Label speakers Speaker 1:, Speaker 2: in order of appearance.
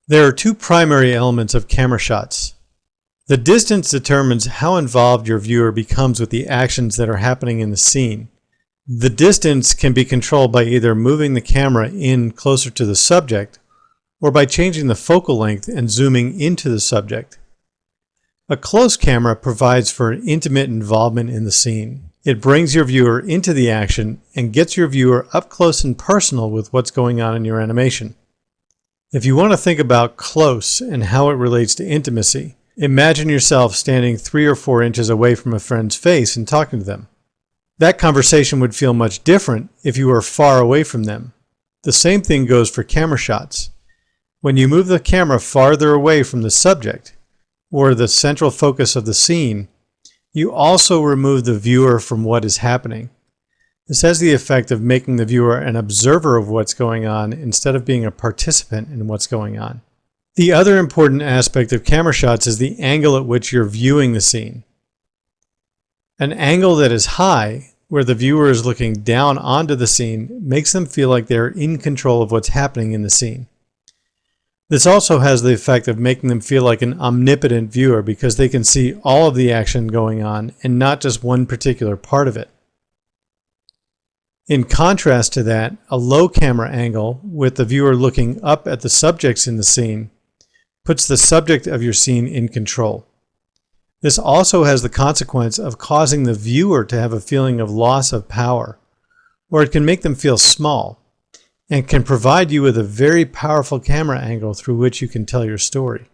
Speaker 1: There are two primary elements of camera shots. The distance determines how involved your viewer becomes with the actions that are happening in the scene. The distance can be controlled by either moving the camera in closer to the subject or by changing the focal length and zooming into the subject. A close camera provides for an intimate involvement in the scene. It brings your viewer into the action and gets your viewer up close and personal with what's going on in your animation. If you want to think about close and how it relates to intimacy, imagine yourself standing 3 or 4 inches away from a friend's face and talking to them. That conversation would feel much different if you were far away from them. The same thing goes for camera shots. When you move the camera farther away from the subject, or the central focus of the scene, you also remove the viewer from what is happening. This has the effect of making the viewer an observer of what's going on instead of being a participant in what's going on. The other important aspect of camera shots is the angle at which you're viewing the scene. An angle that is high, where the viewer is looking down onto the scene, makes them feel like they're in control of what's happening in the scene. This also has the effect of making them feel like an omnipotent viewer because they can see all of the action going on and not just one particular part of it. In contrast to that, a low camera angle, with the viewer looking up at the subjects in the scene, puts the subject of your scene in control. This also has the consequence of causing the viewer to have a feeling of loss of power, or it can make them feel small, and can provide you with a very powerful camera angle through which you can tell your story.